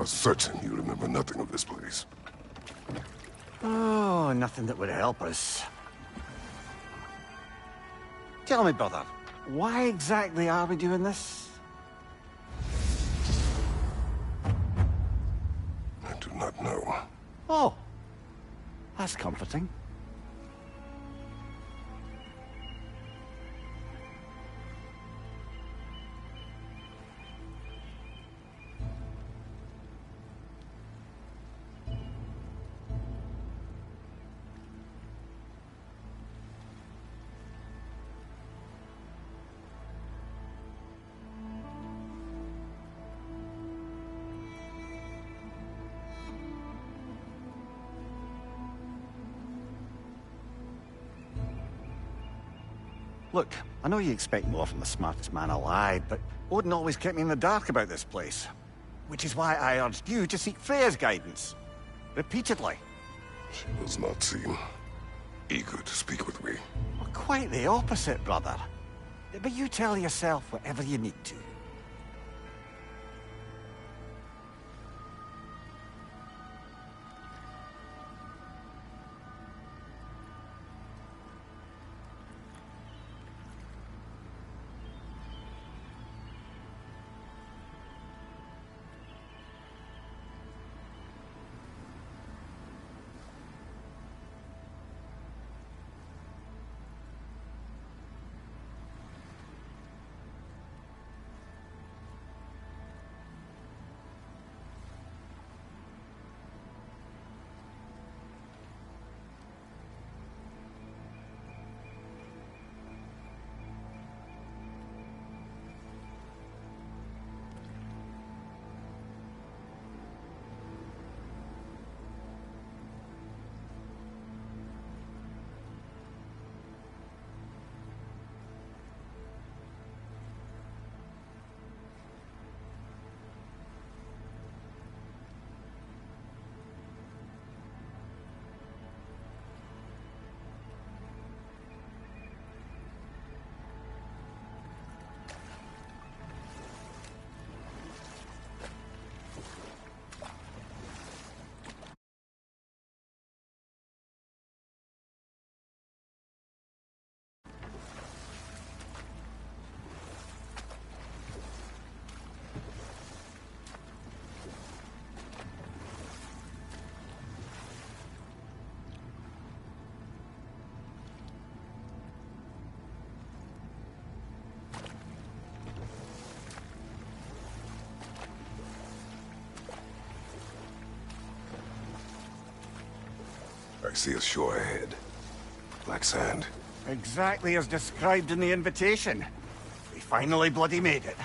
certain you remember nothing of this place. Oh, nothing that would help us. Tell me, brother, why exactly are we doing this? I do not know. Oh, that's comforting. Look, I know you expect more from the smartest man alive, but Odin always kept me in the dark about this place. Which is why I urged you to seek Freya's guidance. Repeatedly. She does not seem eager to speak with me. Well, quite the opposite, brother. But you tell yourself whatever you need to. I see a shore ahead. Black sand. Exactly as described in the invitation. We finally bloody made it.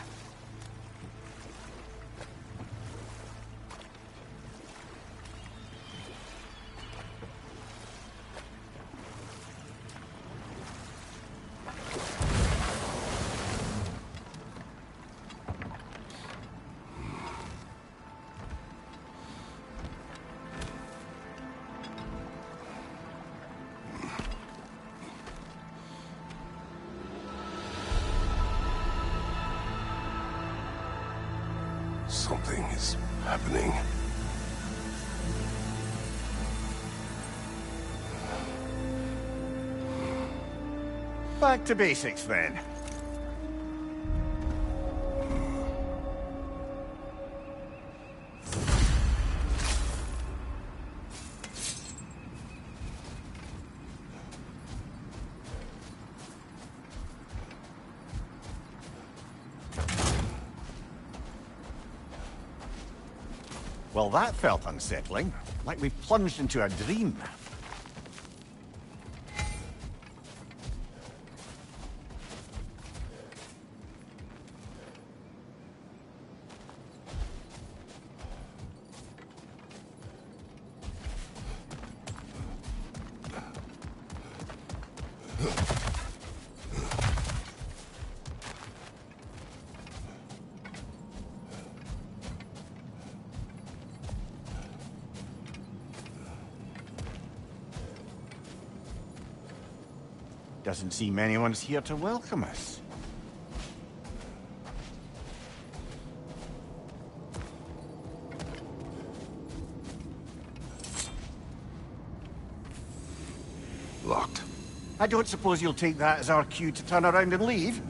Something is happening. Back to basics, then. Well, that felt unsettling. Like we plunged into a dream. Doesn't seem anyone's here to welcome us. I don't suppose you'll take that as our cue to turn around and leave?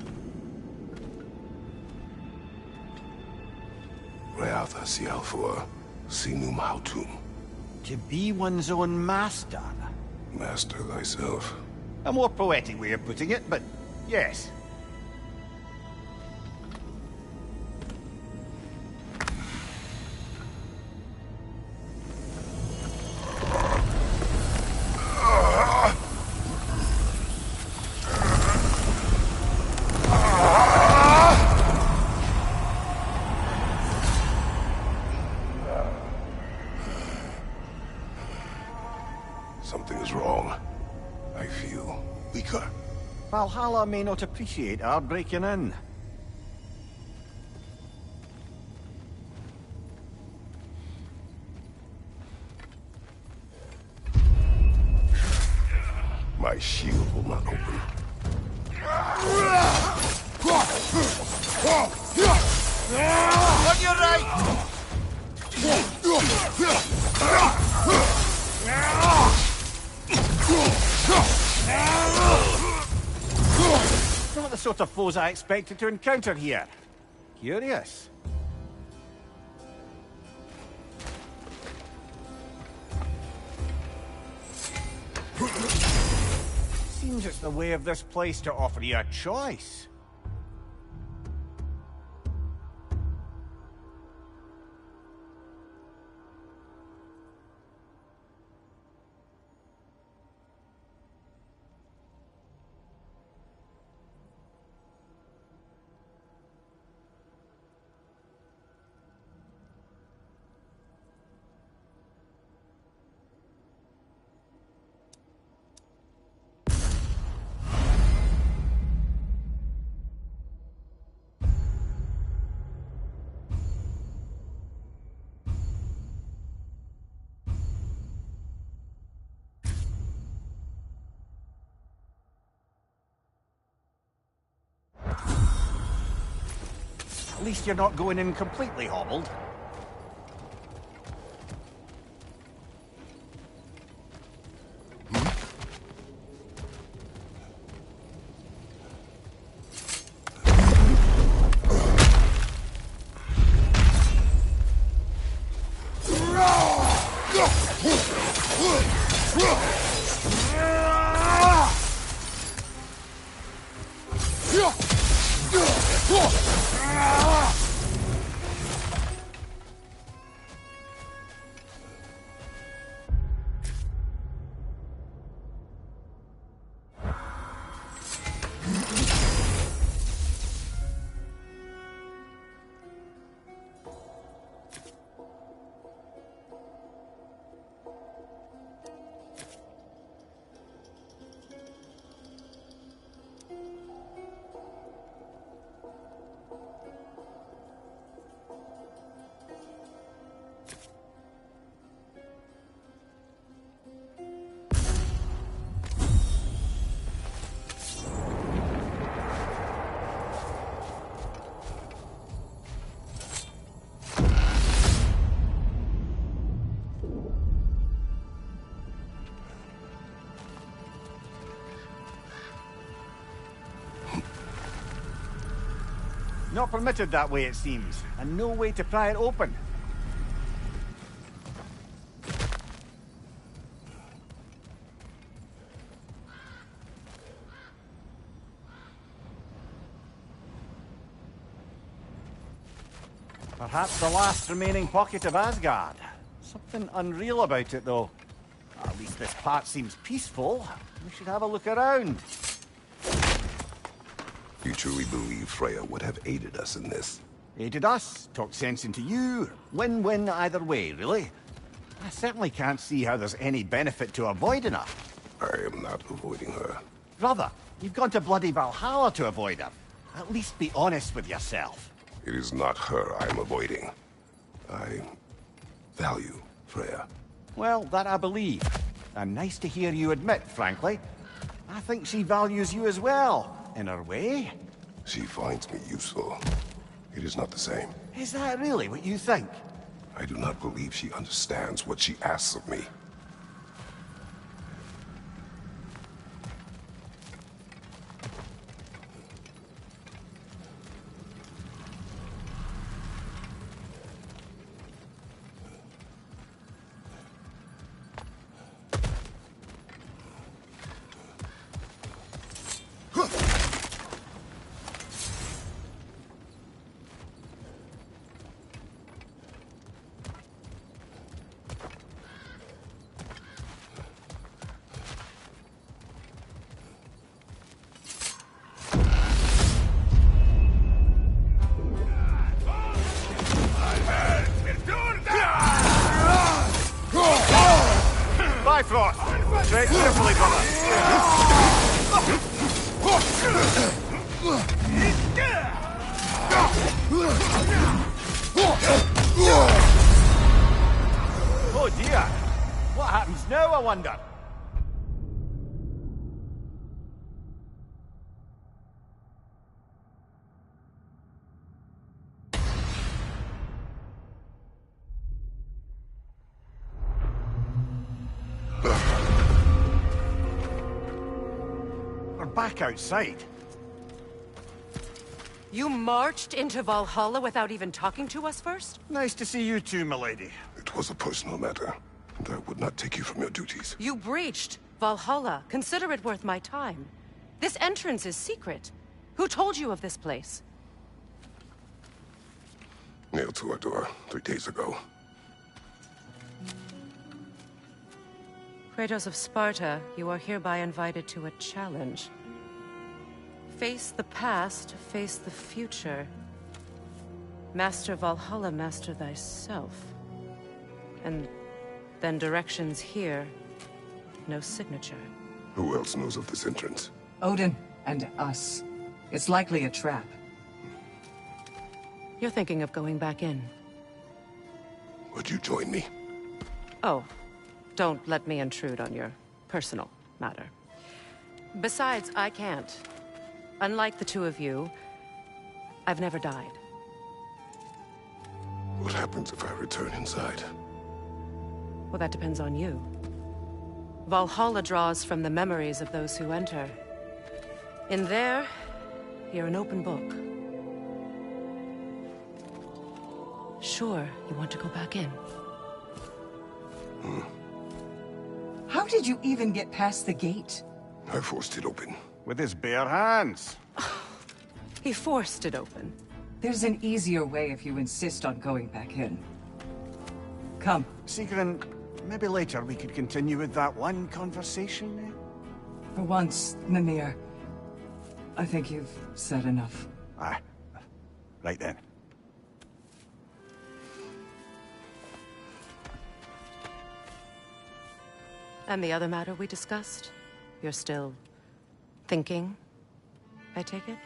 Reatha Sialfua, Sinum Hautum. To be one's own master. Master thyself. A more poetic way of putting it, but yes. Something is wrong. I feel weaker. Valhalla may not appreciate our breaking in. My shield will not open. On your right! Not the sort of foes I expected to encounter here. Curious. Seems it's the way of this place to offer you a choice. At least you're not going in completely hobbled. Not permitted that way, it seems, and no way to pry it open. Perhaps the last remaining pocket of Asgard. Something unreal about it, though. At least this part seems peaceful. We should have a look around. You truly believe Freya would have aided us in this? Aided us, talked sense into you. Win-win either way, really. I certainly can't see how there's any benefit to avoiding her. I am not avoiding her. Brother, you've gone to bloody Valhalla to avoid her. At least be honest with yourself. It is not her I am avoiding. I value Freya. Well, that I believe. And nice to hear you admit, frankly. I think she values you as well, in her way. She finds me useful. It is not the same. Is that really what you think? I do not believe she understands what she asks of me. across. Tread carefully, brother. Oh dear. What happens now, I wonder? We're back outside. You marched into Valhalla without even talking to us first? Nice to see you too, milady. It was a personal matter, and I would not take you from your duties. You breached Valhalla. Consider it worth my time. This entrance is secret. Who told you of this place? Nailed to our door 3 days ago. Kratos of Sparta, you are hereby invited to a challenge. Face the past, face the future. Master Valhalla, master thyself. And then directions here, no signature. Who else knows of this entrance? Odin and us. It's likely a trap. You're thinking of going back in. Would you join me? Oh, don't let me intrude on your personal matter. Besides, I can't. Unlike the two of you, I've never died. What happens if I return inside? Well, that depends on you. Valhalla draws from the memories of those who enter. In there, you're an open book. Sure, you want to go back in. How did you even get past the gate? I forced it open. With his bare hands. He forced it open. There's an easier way if you insist on going back in. Come. Sigrun, maybe later we could continue with that one conversation, eh? For once, Mimir, I think you've said enough. Aye. Right then. And the other matter we discussed? You're still thinking, I take it?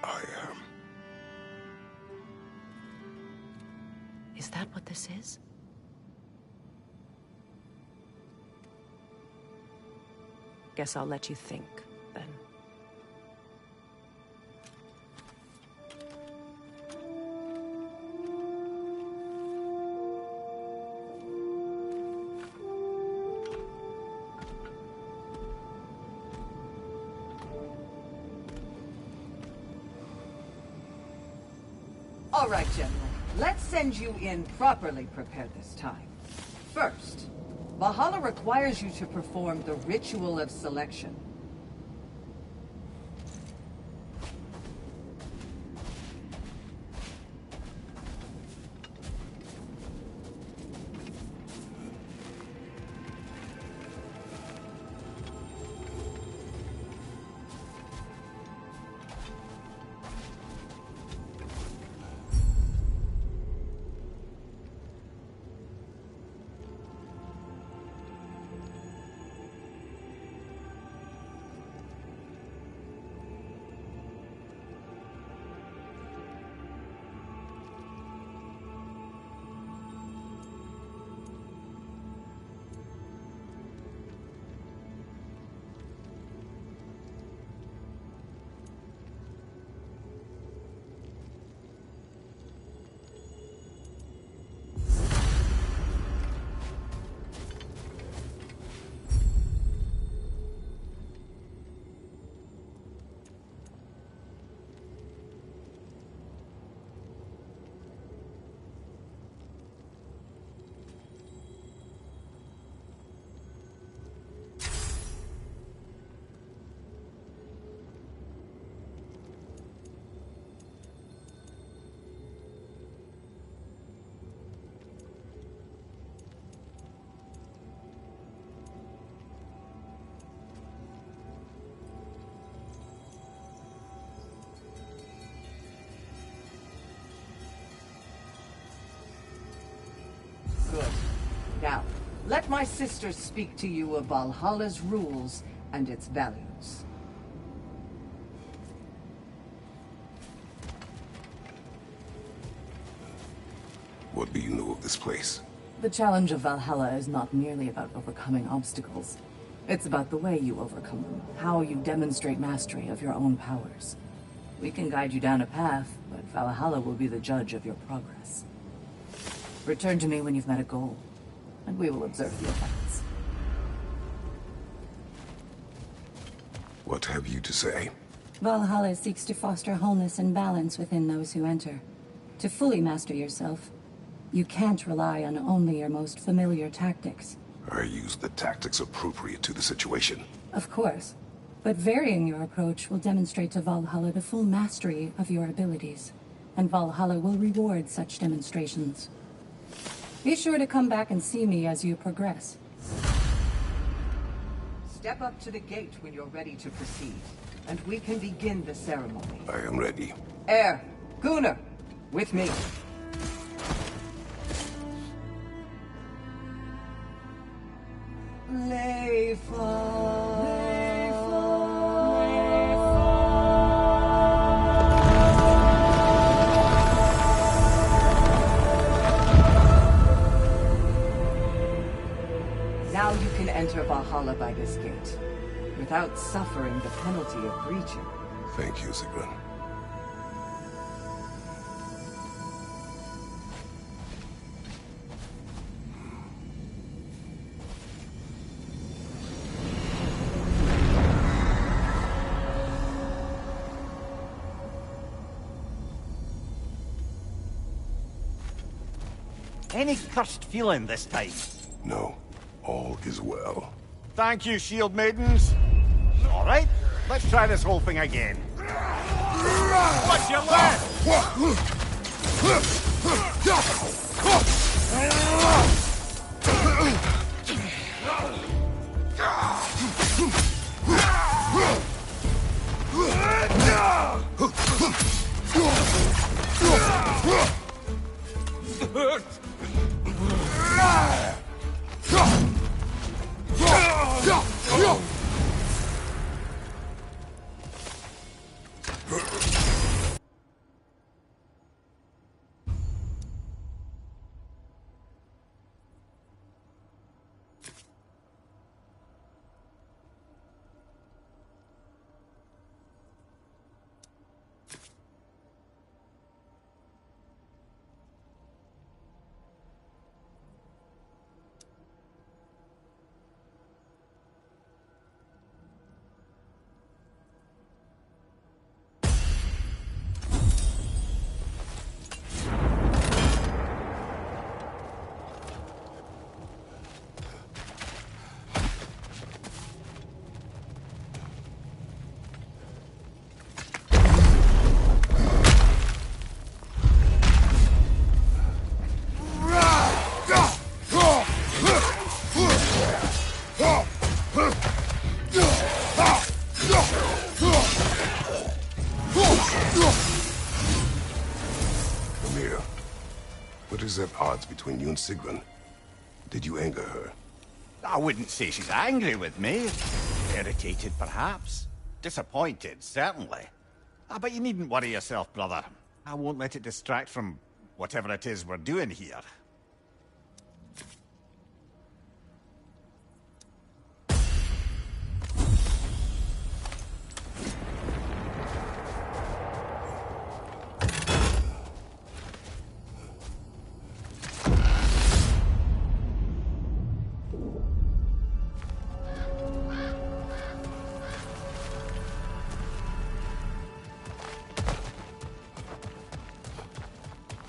I am. Is that what this is? Guess I'll let you think, then. All right, General. Let's send you in properly prepared this time. First, Valhalla requires you to perform the ritual of selection. my sisters speak to you of Valhalla's rules and its values. What do you know of this place? The challenge of Valhalla is not merely about overcoming obstacles. It's about the way you overcome them, how you demonstrate mastery of your own powers. We can guide you down a path, but Valhalla will be the judge of your progress. Return to me when you've met a goal, and we will observe the effects. What have you to say? Valhalla seeks to foster wholeness and balance within those who enter. To fully master yourself, you can't rely on only your most familiar tactics. I use the tactics appropriate to the situation. Of course, but varying your approach will demonstrate to Valhalla the full mastery of your abilities, and Valhalla will reward such demonstrations. Be sure to come back and see me as you progress. Step up to the gate when you're ready to proceed, and we can begin the ceremony. I am ready. Air, Gunnar, with me. Now you can enter Valhalla by this gate, without suffering the penalty of breaching. Thank you, Sigrun. Any cursed feeling this time? No, all is well. Thank you, shield maidens. All right, let's try this whole thing again. What's your left? What is at odds between you and Sigrun? Did you anger her? I wouldn't say she's angry with me. Irritated, perhaps. Disappointed, certainly. But you needn't worry yourself, brother. I won't let it distract from whatever it is we're doing here.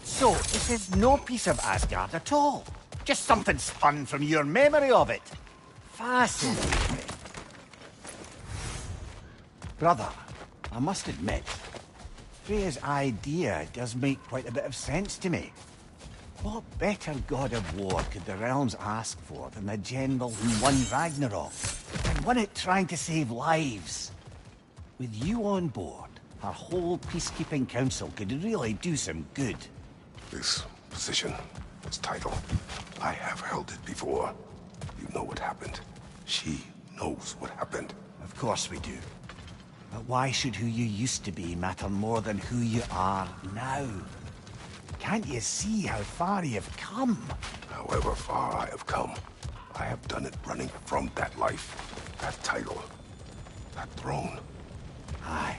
So, this is no piece of Asgard at all. Just something spun from your memory of it. Fascinating. Brother, I must admit, Freya's idea does make quite a bit of sense to me. What better god of war could the realms ask for than the general who won Ragnarok, and won it trying to save lives? With you on board, our whole peacekeeping council could really do some good. This position, this title, I have held it before. You know what happened. She knows what happened. Of course we do. But why should who you used to be matter more than who you are now? Can't you see how far you've come? However far I have come, I have done it running from that life, that title, that throne. Aye.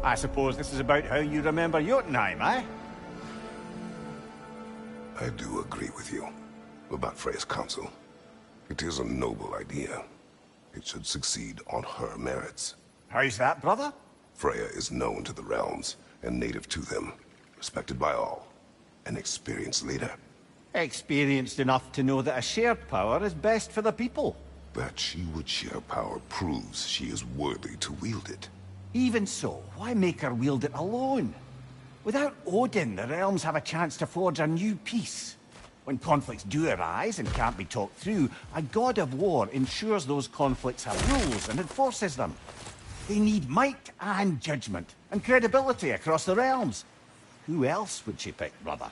I suppose this is about how you remember Jotunheim, eh? I do agree with you about Freya's council. It is a noble idea. It should succeed on her merits. How's that, brother? Freya is known to the realms and native to them, respected by all. An experienced leader. Experienced enough to know that a shared power is best for the people. That she would share power proves she is worthy to wield it. Even so, why make her wield it alone? Without Odin, the realms have a chance to forge a new peace. When conflicts do arise and can't be talked through, a god of war ensures those conflicts have rules and enforces them. They need might and judgment, and credibility across the realms. Who else would she pick, brother?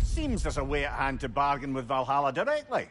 Seems there's a way at hand to bargain with Valhalla directly.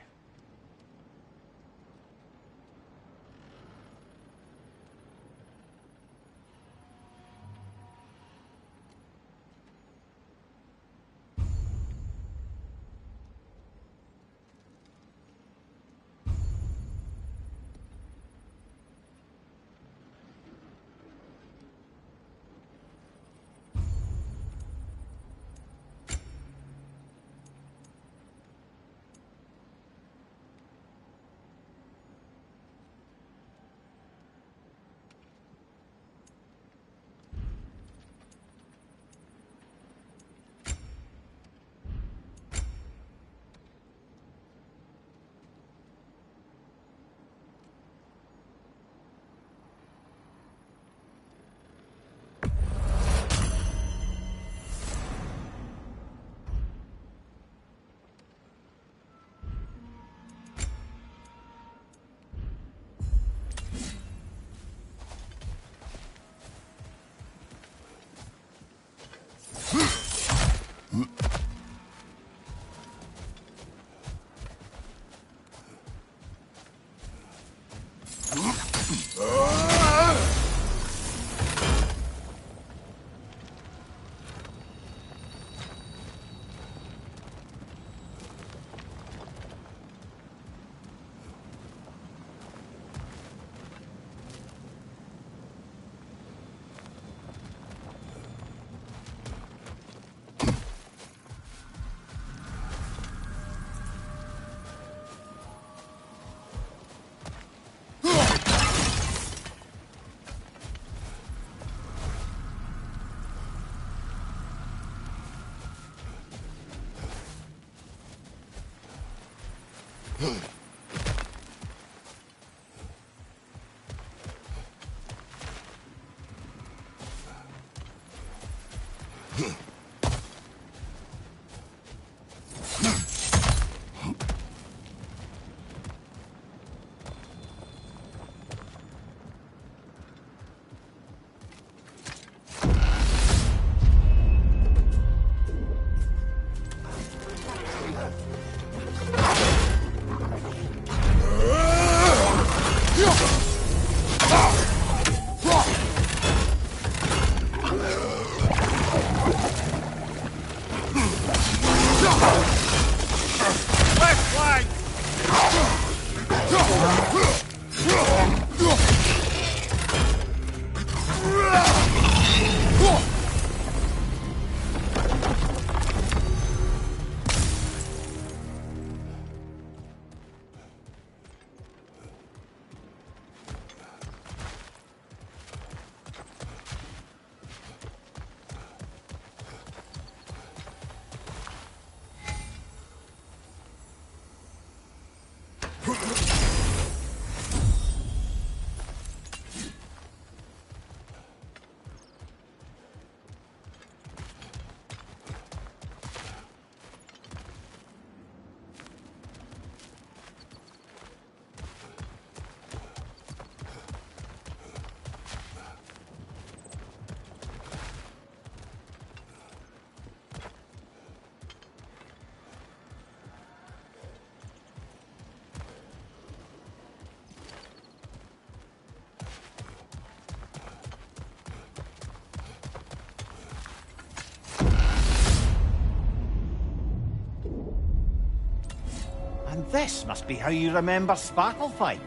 And this must be how you remember Svartalfheim.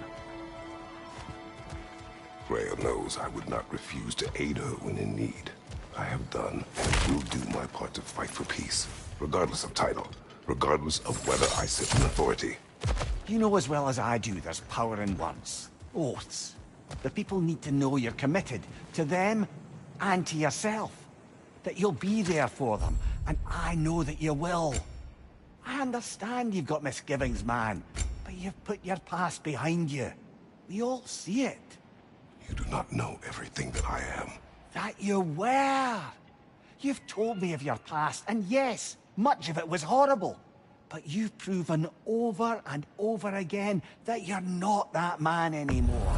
Freya knows I would not refuse to aid her when in need. I have done and will do my part to fight for peace, regardless of title, regardless of whether I sit in authority. You know as well as I do there's power in words. Oaths. The people need to know you're committed, to them and to yourself. That you'll be there for them, and I know that you will. I understand you've got misgivings, man, but you've put your past behind you. We all see it. You do not know everything that I am. That you were. You've told me of your past, and yes, much of it was horrible. But you've proven over and over again that you're not that man anymore.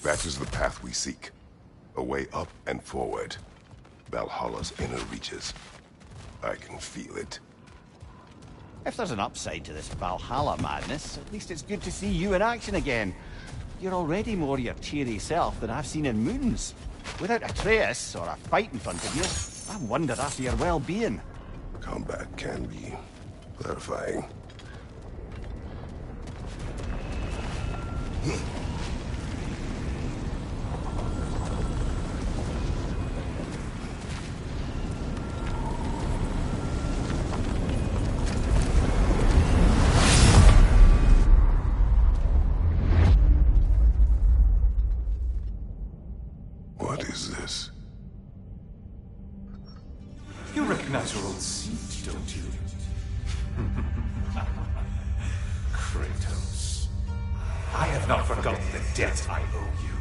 That is the path we seek. A way up and forward. Valhalla's inner reaches. I can feel it. If there's an upside to this Valhalla madness, at least it's good to see you in action again. You're already more your cheery self than I've seen in moons. Without Atreus, or a fight in front of you, I wonder after your well-being. Combat can be clarifying. What is this? You recognize your old seat, don't you? Kratos. I have not forgotten the debt I owe you.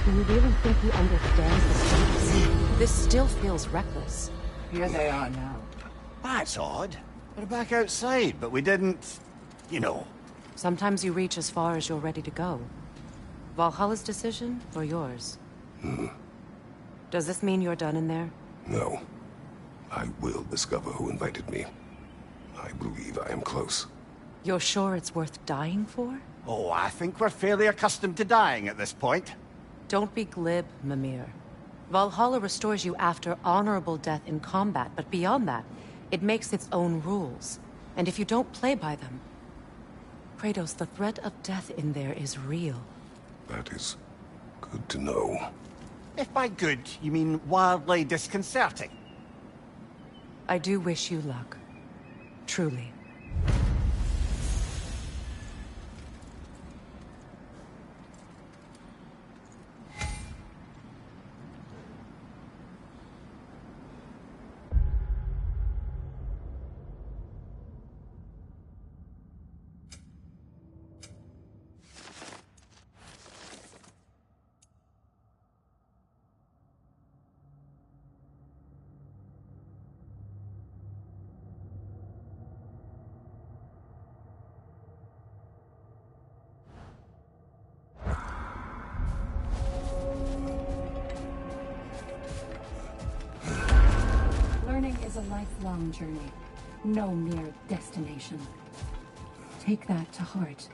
Do you really think he understands the stakes? This still feels reckless. Here they are now. That's odd. We're back outside, but we didn't... you know. Sometimes you reach as far as you're ready to go. Valhalla's decision, or yours? Does this mean you're done in there? No. I will discover who invited me. I believe I am close. You're sure it's worth dying for? Oh, I think we're fairly accustomed to dying at this point. Don't be glib, Mimir. Valhalla restores you after honorable death in combat, but beyond that, it makes its own rules. And if you don't play by them... Kratos, the threat of death in there is real. That is good to know. If by good, you mean wildly disconcerting. I do wish you luck. Truly. Learning is a lifelong journey, no mere destination. Take that to heart.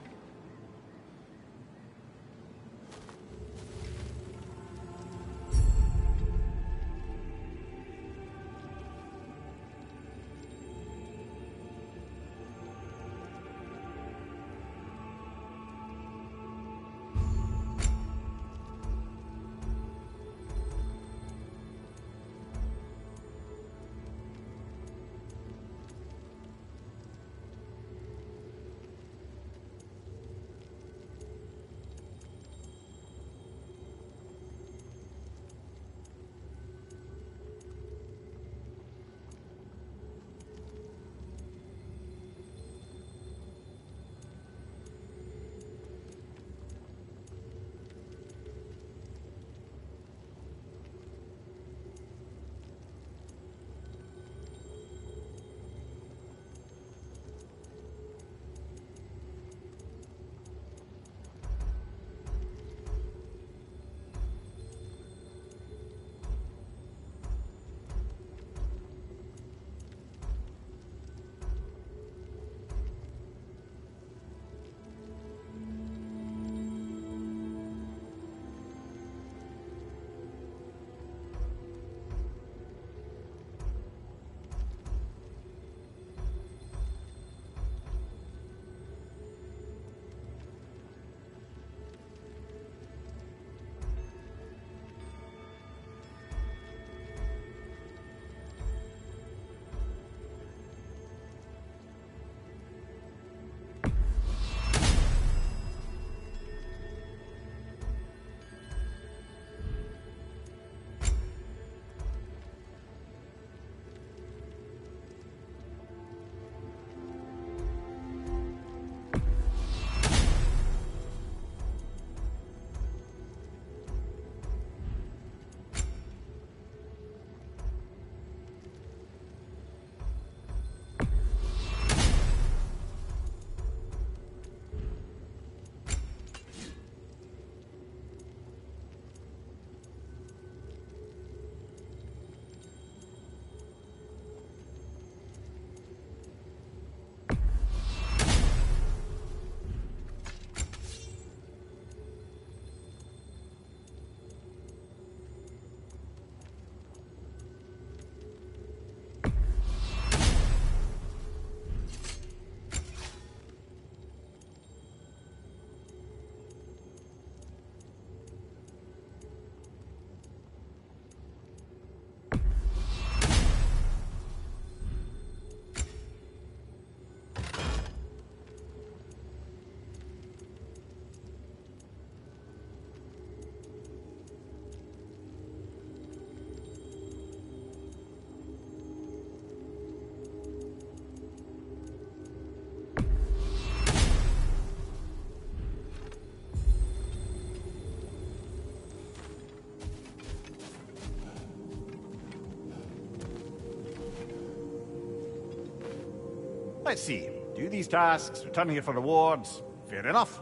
let's see. Do these tasks, return here for rewards. Fair enough.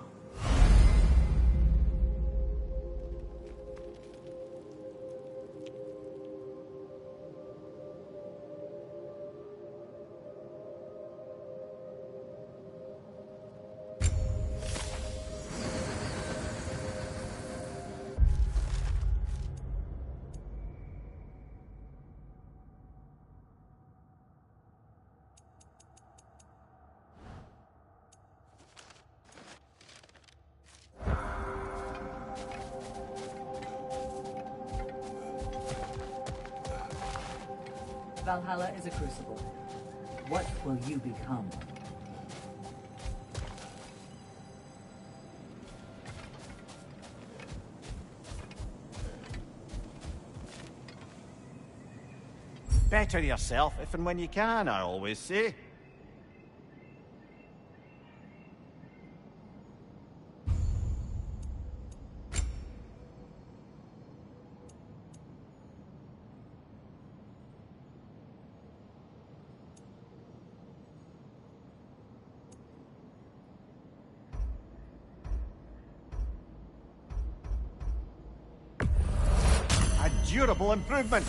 Valhalla is a crucible. What will you become? Better yourself if and when you can, I always say. A durable improvement.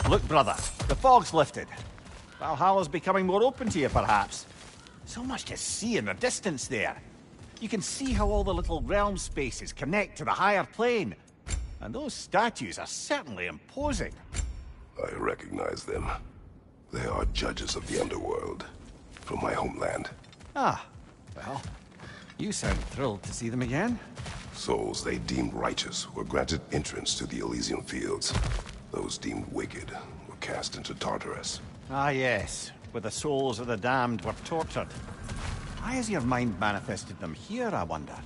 Look, brother, the fog's lifted. Valhalla's becoming more open to you, perhaps. So much to see in the distance there. You can see how all the little realm spaces connect to the higher plane. And those statues are certainly imposing. I recognize them. They are judges of the underworld, from my homeland. Ah, well, you sound thrilled to see them again. Souls they deemed righteous were granted entrance to the Elysium Fields. Those deemed wicked were cast into Tartarus. Ah, yes, where the souls of the damned were tortured. Why has your mind manifested them here, I wonder?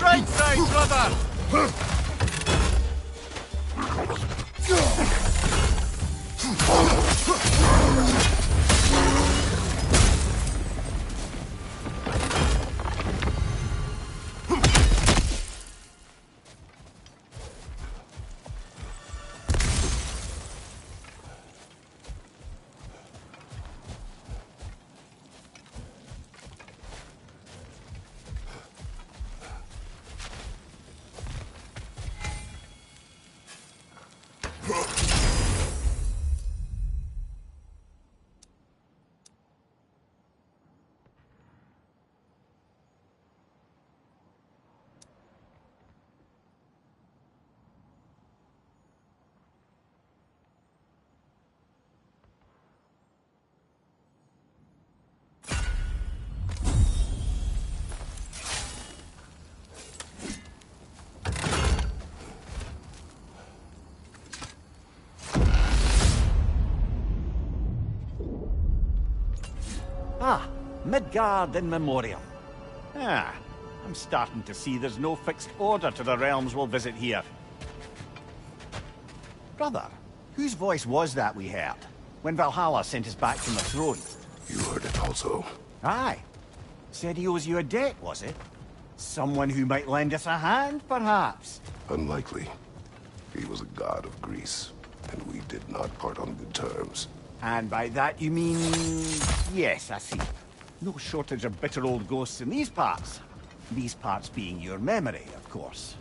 Right side, brother! Ah, Midgard in memoriam. Ah, I'm starting to see there's no fixed order to the realms we'll visit here. Brother, whose voice was that we heard when Valhalla sent us back from the throne? You heard it also. Aye. Said he owes you a debt, was it? Someone who might lend us a hand, perhaps? Unlikely. He was a god of Greece, and we did not part on good terms. And by that you mean... Yes, I see. No shortage of bitter old ghosts in these parts. These parts being your memory, of course.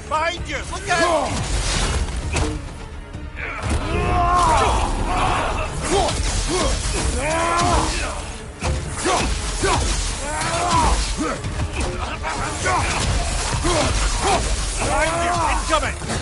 Behind you! Look out! Behind you! Incoming!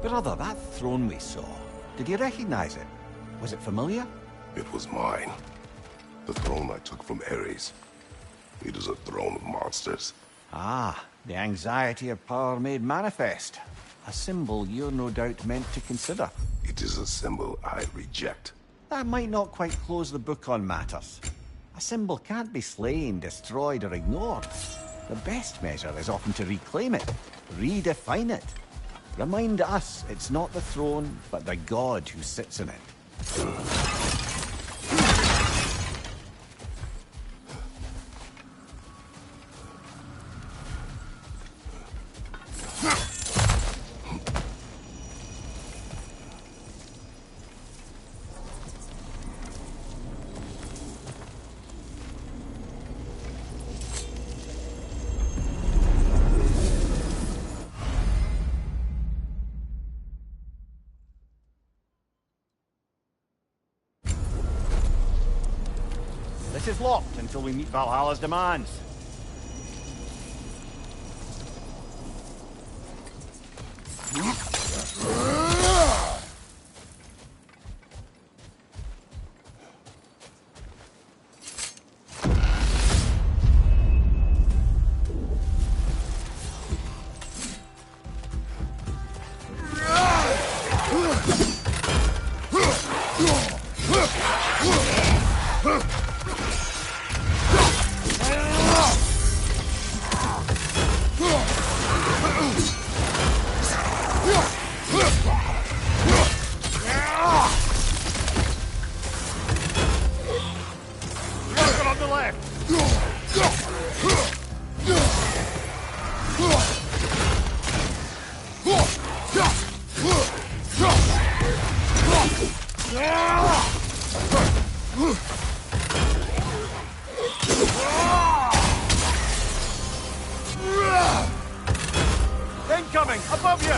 Brother, that throne we saw, did you recognize it? Was it familiar? It was mine. The throne I took from Ares. It is a throne of monsters. Ah, the anxiety of power made manifest. A symbol you're no doubt meant to consider. It is a symbol I reject. That might not quite close the book on matters. A symbol can't be slain, destroyed, or ignored. The best measure is often to reclaim it, redefine it. Remind us it's not the throne, but the god who sits in it. This is locked until we meet Valhalla's demands. On the left. Incoming! Above you!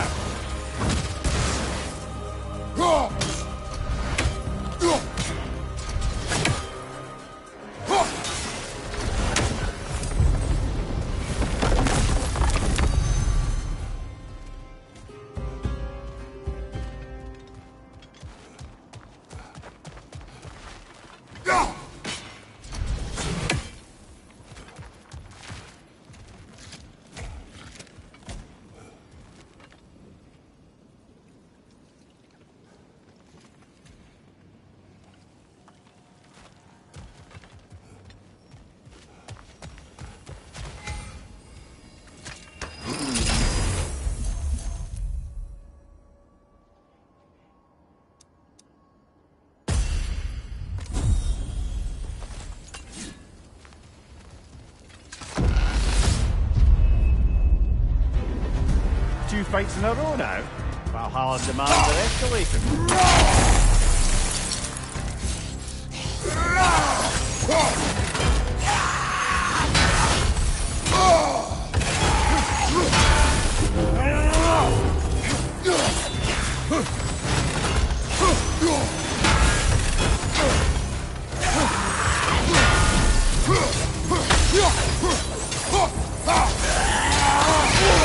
Two fights in a row now. Valhalla's demands are escalating.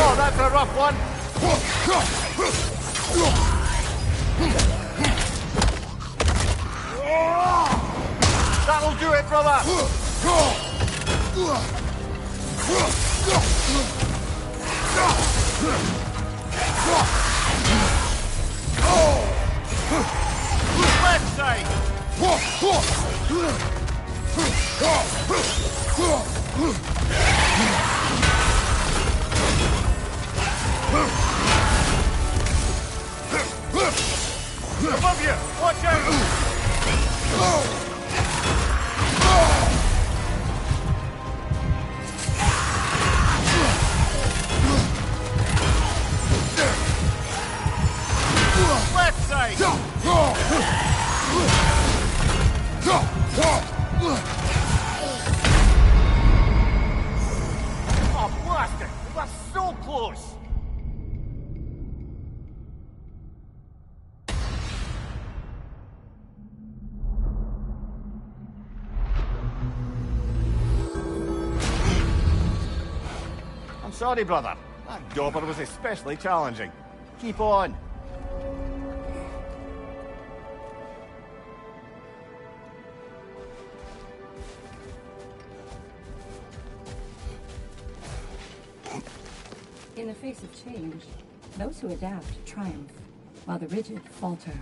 Oh, that's a rough one. That'll do it, brother! Left side! Above you! Watch out! Left side! Oh, blast it! We got so close! Sorry, brother. That dauber was especially challenging. Keep on. In the face of change, those who adapt triumph, while the rigid falter.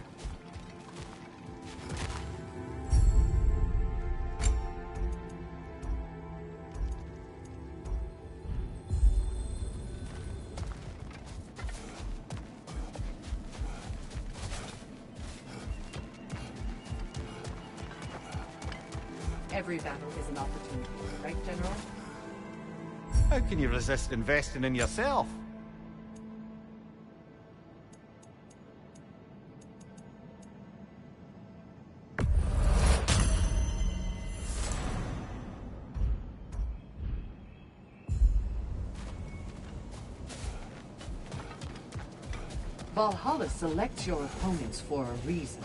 Every battle is an opportunity, right, General? How can you resist investing in yourself? Valhalla selects your opponents for a reason.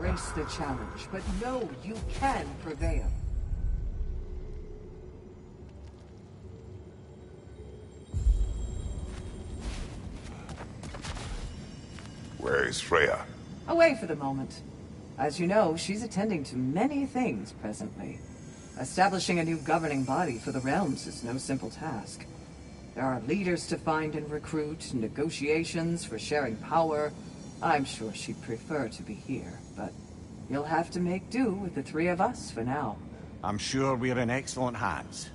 Embrace the challenge, but know you can prevail. Where is Freya? Away for the moment. As you know, she's attending to many things presently. Establishing a new governing body for the realms is no simple task. There are leaders to find and recruit, negotiations for sharing power. I'm sure she'd prefer to be here, but You'll have to make do with the three of us for now. I'm sure we're in excellent hands.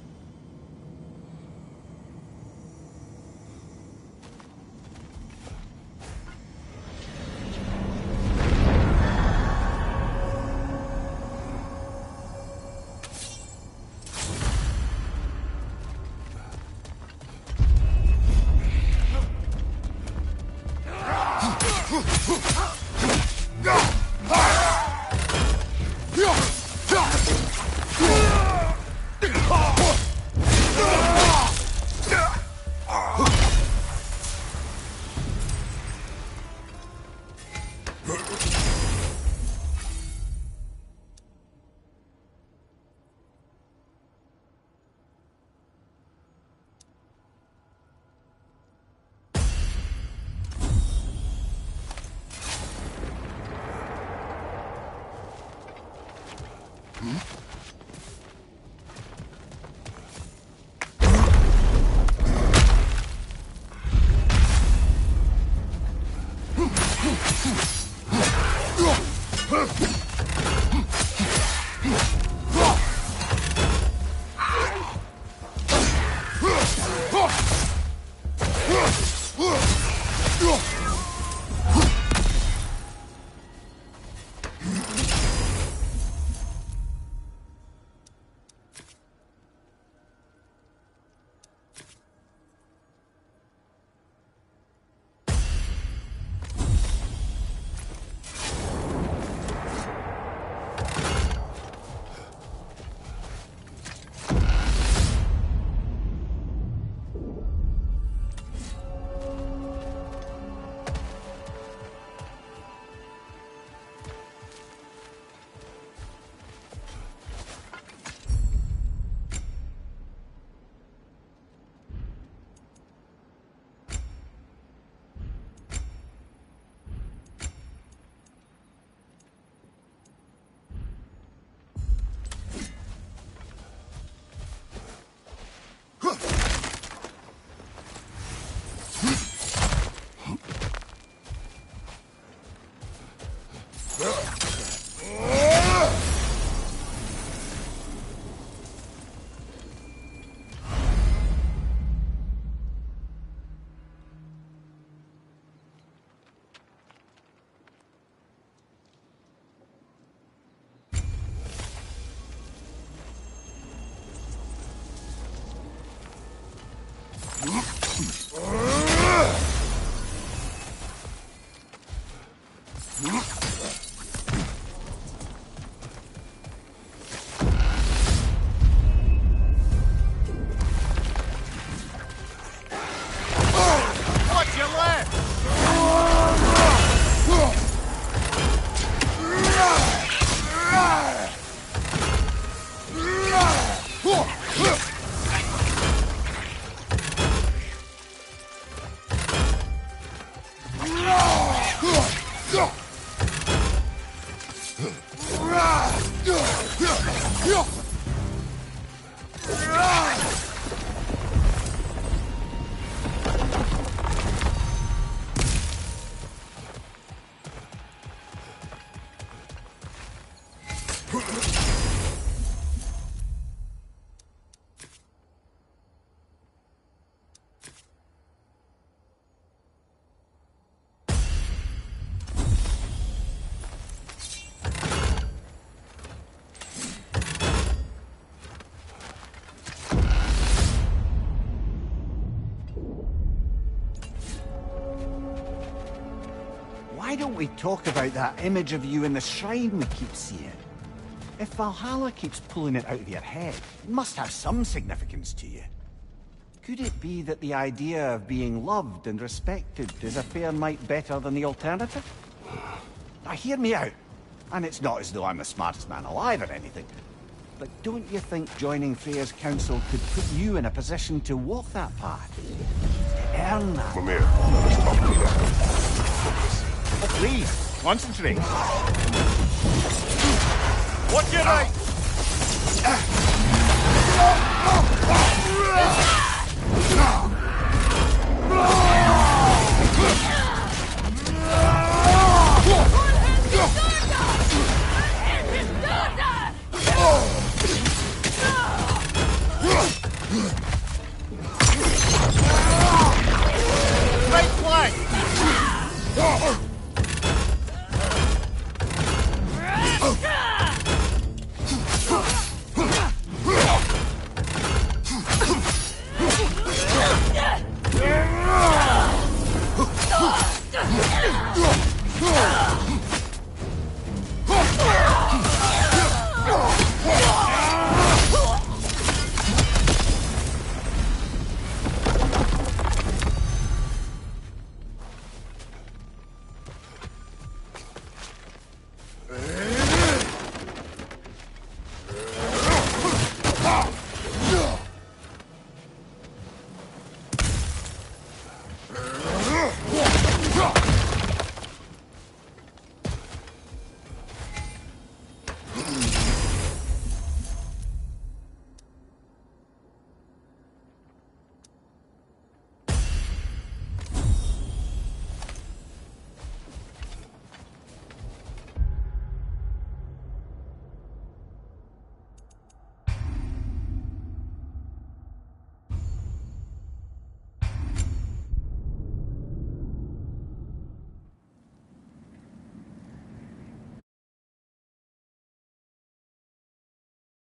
Why don't we talk about that image of you in the shrine we keep seeing? If Valhalla keeps pulling it out of your head, it must have some significance to you. Could it be that the idea of being loved and respected is a fair mite better than the alternative? Now hear me out. And it's not as though I'm the smartest man alive or anything. But don't you think joining Freya's council could put you in a position to walk that path? To earn that? Mimir, let us talk together. Oh, please, concentrate. What's your right?